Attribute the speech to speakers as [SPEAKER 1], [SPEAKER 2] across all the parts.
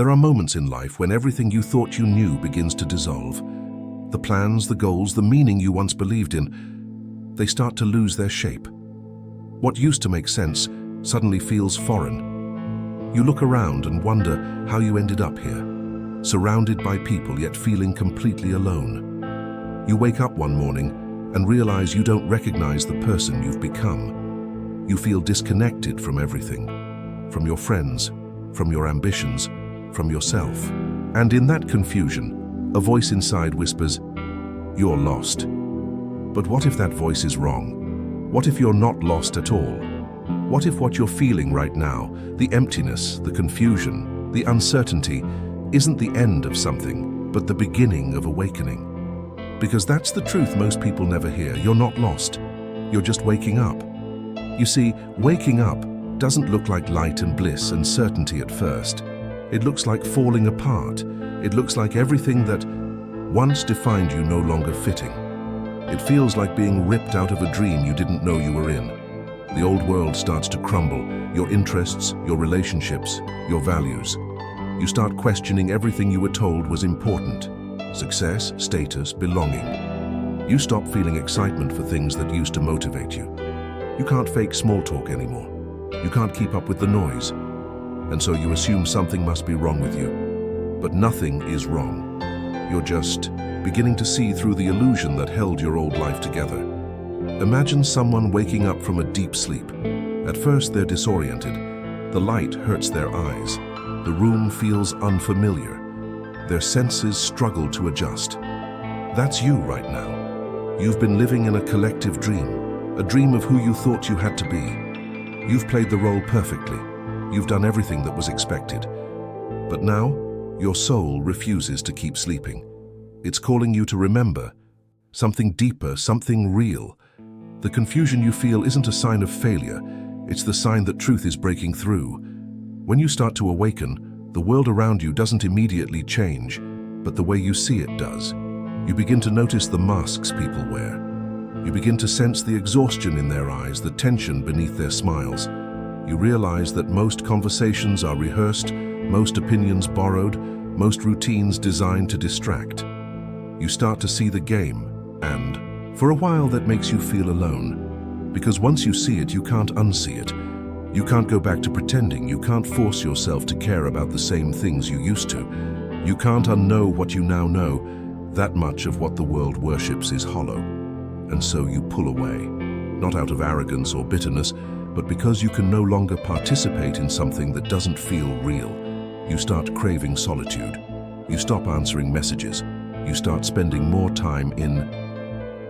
[SPEAKER 1] There are moments in life when everything you thought you knew begins to dissolve. The plans, the goals, the meaning you once believed in, they start to lose their shape. What used to make sense suddenly feels foreign. You look around and wonder how you ended up here, surrounded by people yet feeling completely alone. You wake up one morning and realize you don't recognize the person you've become. You feel disconnected from everything, from your friends, from your ambitions, from yourself. And in that confusion, a voice inside whispers, "You're lost." But what if that voice is wrong? What if you're not lost at all? What if what you're feeling right now, the emptiness, the confusion, the uncertainty, isn't the end of something, but the beginning of awakening? Because that's the truth most people never hear. You're not lost. You're just waking up. You see, waking up doesn't look like light and bliss and certainty at first. It looks like falling apart. It looks like everything that once defined you no longer fitting. It feels like being ripped out of a dream you didn't know you were in. The old world starts to crumble, your interests, your relationships, your values. You start questioning everything you were told was important. Success, status, belonging. You stop feeling excitement for things that used to motivate you. You can't fake small talk anymore. You can't keep up with the noise. And so you assume something must be wrong with you. But nothing is wrong. You're just beginning to see through the illusion that held your old life together. Imagine someone waking up from a deep sleep. At first they're disoriented. The light hurts their eyes. The room feels unfamiliar. Their senses struggle to adjust. That's you right now. You've been living in a collective dream, a dream of who you thought you had to be. You've played the role perfectly. You've done everything that was expected. But now, your soul refuses to keep sleeping. It's calling you to remember something deeper, something real. The confusion you feel isn't a sign of failure. It's the sign that truth is breaking through. When you start to awaken, the world around you doesn't immediately change, but the way you see it does. You begin to notice the masks people wear. You begin to sense the exhaustion in their eyes, the tension beneath their smiles. You realize that most conversations are rehearsed, most opinions borrowed, most routines designed to distract. You start to see the game, and for a while that makes you feel alone. Because once you see it, you can't unsee it. You can't go back to pretending. You can't force yourself to care about the same things you used to. You can't unknow what you now know. That much of what the world worships is hollow. And so you pull away, not out of arrogance or bitterness, but because you can no longer participate in something that doesn't feel real. You start craving solitude. You stop answering messages. You start spending more time in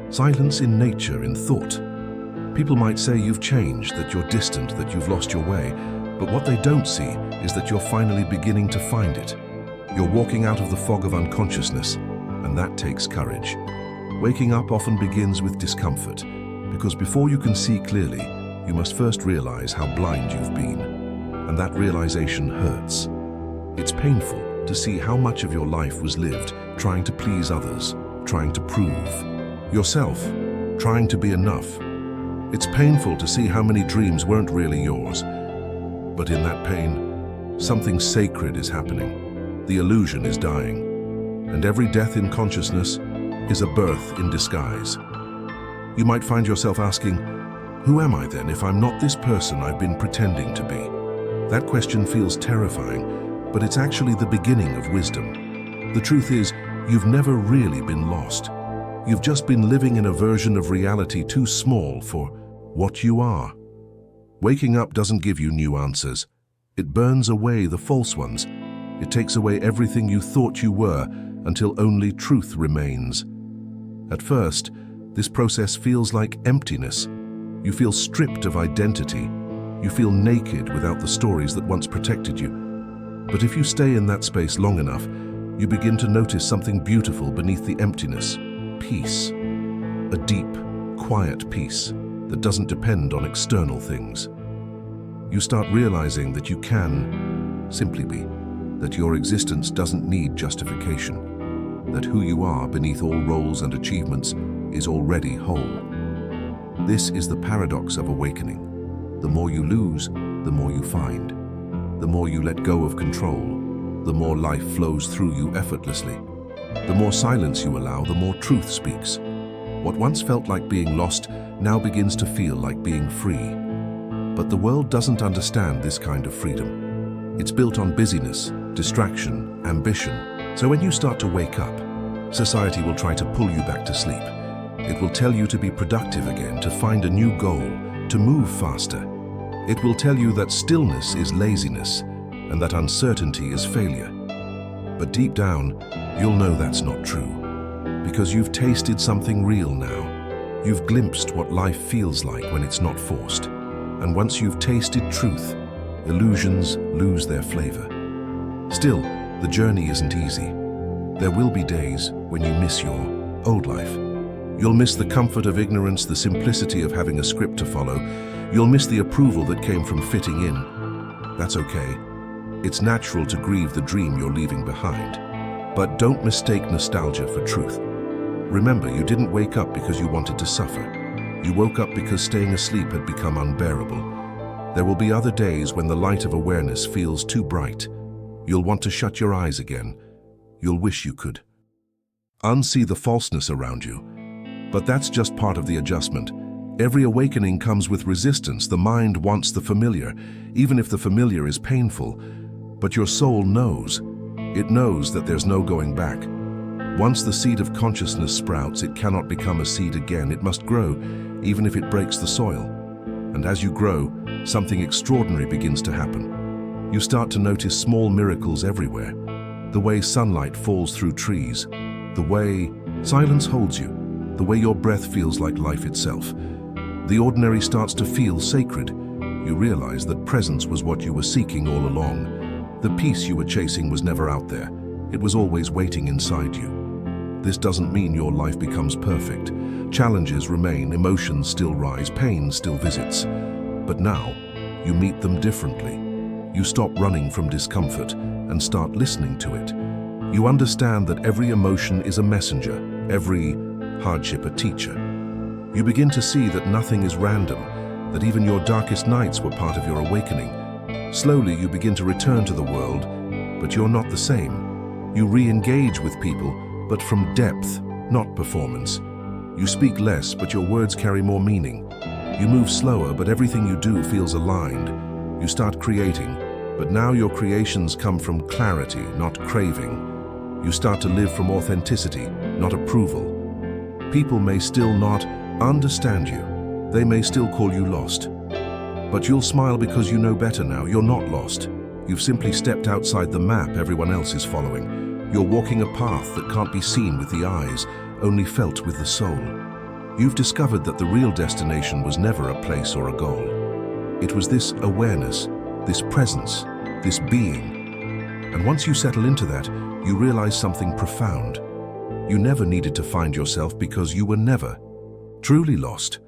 [SPEAKER 1] silence, in nature, in thought. People might say you've changed, that you're distant, that you've lost your way, but what they don't see is that you're finally beginning to find it. You're walking out of the fog of unconsciousness, and that takes courage. Waking up often begins with discomfort, because before you can see clearly, you must first realize how blind you've been, and that realization hurts. It's painful to see how much of your life was lived trying to please others, trying to prove yourself, trying to be enough. It's painful to see how many dreams weren't really yours. But in that pain, something sacred is happening. The illusion is dying. And every death in consciousness is a birth in disguise. You might find yourself asking, who am I then if I'm not this person I've been pretending to be? That question feels terrifying, but it's actually the beginning of wisdom. The truth is, you've never really been lost. You've just been living in a version of reality too small for what you are. Waking up doesn't give you new answers. It burns away the false ones. It takes away everything you thought you were until only truth remains. At first, this process feels like emptiness. You feel stripped of identity. You feel naked without the stories that once protected you. But if you stay in that space long enough, you begin to notice something beautiful beneath the emptiness. Peace. A deep, quiet peace that doesn't depend on external things. You start realizing that you can simply be, that your existence doesn't need justification, that who you are beneath all roles and achievements is already whole. This is the paradox of awakening. The more you lose, the more you find. The more you let go of control, the more life flows through you effortlessly. The more silence you allow, the more truth speaks. What once felt like being lost now begins to feel like being free. But the world doesn't understand this kind of freedom. It's built on busyness, distraction, ambition. So when you start to wake up, society will try to pull you back to sleep. It will tell you to be productive again, to find a new goal, to move faster. It will tell you that stillness is laziness and that uncertainty is failure. But deep down, you'll know that's not true. Because you've tasted something real now. You've glimpsed what life feels like when it's not forced. And once you've tasted truth, illusions lose their flavor. Still, the journey isn't easy. There will be days when you miss your old life. You'll miss the comfort of ignorance, the simplicity of having a script to follow. You'll miss the approval that came from fitting in. That's okay. It's natural to grieve the dream you're leaving behind. But don't mistake nostalgia for truth. Remember, you didn't wake up because you wanted to suffer. You woke up because staying asleep had become unbearable. There will be other days when the light of awareness feels too bright. You'll want to shut your eyes again. You'll wish you could unsee the falseness around you. But that's just part of the adjustment. Every awakening comes with resistance. The mind wants the familiar, even if the familiar is painful. But your soul knows. It knows that there's no going back. Once the seed of consciousness sprouts, it cannot become a seed again. It must grow, even if it breaks the soil. And as you grow, something extraordinary begins to happen. You start to notice small miracles everywhere. The way sunlight falls through trees, the way silence holds you, the way your breath feels like life itself. The ordinary starts to feel sacred. You realize that presence was what you were seeking all along. The peace you were chasing was never out there. It was always waiting inside you. This doesn't mean your life becomes perfect. Challenges remain, emotions still rise, pain still visits. But now, you meet them differently. You stop running from discomfort and start listening to it. You understand that every emotion is a messenger, every hardship a teacher. You begin to see that nothing is random, that even your darkest nights were part of your awakening. Slowly you begin to return to the world, but you're not the same. You re-engage with people, but from depth, not performance. You speak less, but your words carry more meaning. You move slower, but everything you do feels aligned. You start creating, but now your creations come from clarity, not craving. You start to live from authenticity, not approval. People may still not understand you. They may still call you lost. But you'll smile because you know better now. You're not lost. You've simply stepped outside the map everyone else is following. You're walking a path that can't be seen with the eyes, only felt with the soul. You've discovered that the real destination was never a place or a goal. It was this awareness, this presence, this being. And once you settle into that, you realize something profound. You never needed to find yourself because you were never truly lost.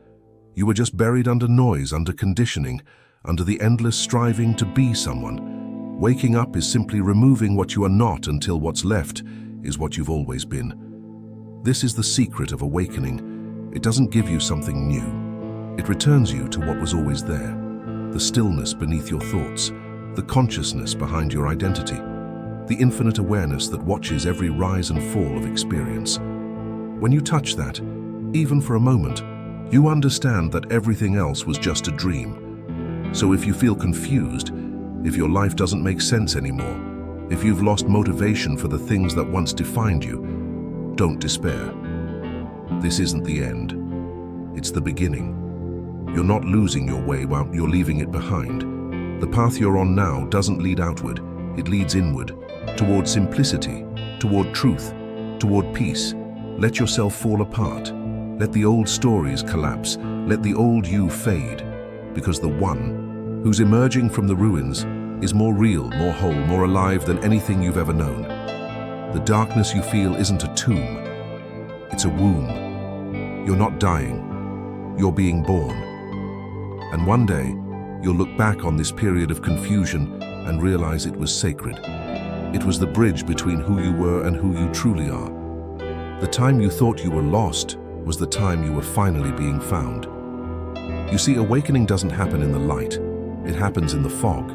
[SPEAKER 1] You were just buried under noise, under conditioning, under the endless striving to be someone. Waking up is simply removing what you are not until what's left is what you've always been. This is the secret of awakening. It doesn't give you something new. It returns you to what was always there. The stillness beneath your thoughts, the consciousness behind your identity, the infinite awareness that watches every rise and fall of experience. When you touch that, even for a moment, you understand that everything else was just a dream. So if you feel confused, if your life doesn't make sense anymore, if you've lost motivation for the things that once defined you, don't despair. This isn't the end. It's the beginning. You're not losing your way while you're leaving it behind. The path you're on now doesn't lead outward, it leads inward, toward simplicity, toward truth, toward peace. Let yourself fall apart. Let the old stories collapse. Let the old you fade. Because the one who's emerging from the ruins is more real, more whole, more alive than anything you've ever known. The darkness you feel isn't a tomb. It's a womb. You're not dying. You're being born. And one day, you'll look back on this period of confusion and realize it was sacred. It was the bridge between who you were and who you truly are. The time you thought you were lost was the time you were finally being found. You see, awakening doesn't happen in the light. It happens in the fog.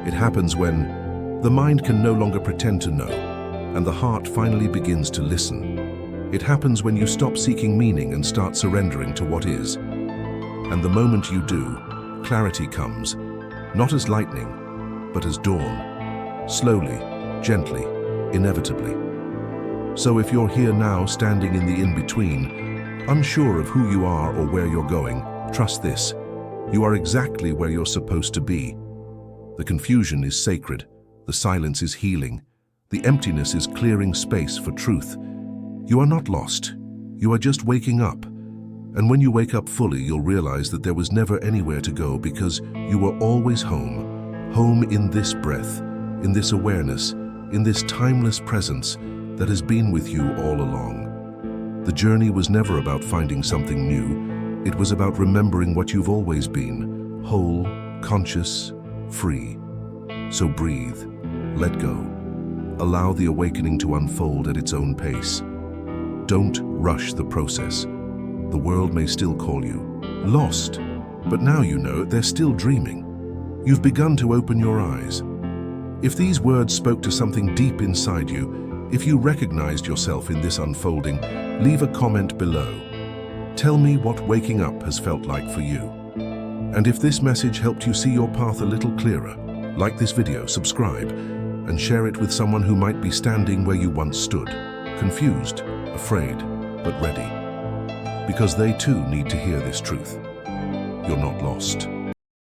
[SPEAKER 1] It happens when The mind can no longer pretend to know, and the heart finally begins to listen. It happens when you stop seeking meaning and start surrendering to what is. And the moment you do, clarity comes, not as lightning, but as dawn, slowly, gently, inevitably. So if you're here now, standing in the in-between, unsure of who you are or where you're going, trust this: you are exactly where you're supposed to be. The confusion is sacred, the silence is healing, the emptiness is clearing space for truth. You are not lost, you are just waking up. And when you wake up fully, you'll realize that there was never anywhere to go, because you were always home. Home in this breath, in this awareness, in this timeless presence that has been with you all along. The journey was never about finding something new. It was about remembering what you've always been, whole, conscious, free. So breathe, let go. Allow the awakening to unfold at its own pace. Don't rush the process. The world may still call you lost, but now you know they're still dreaming. You've begun to open your eyes. If these words spoke to something deep inside you, if you recognized yourself in this unfolding, leave a comment below. Tell me what waking up has felt like for you. And if this message helped you see your path a little clearer, like this video, subscribe, and share it with someone who might be standing where you once stood, confused, afraid, but ready. Because they too need to hear this truth. You're not lost.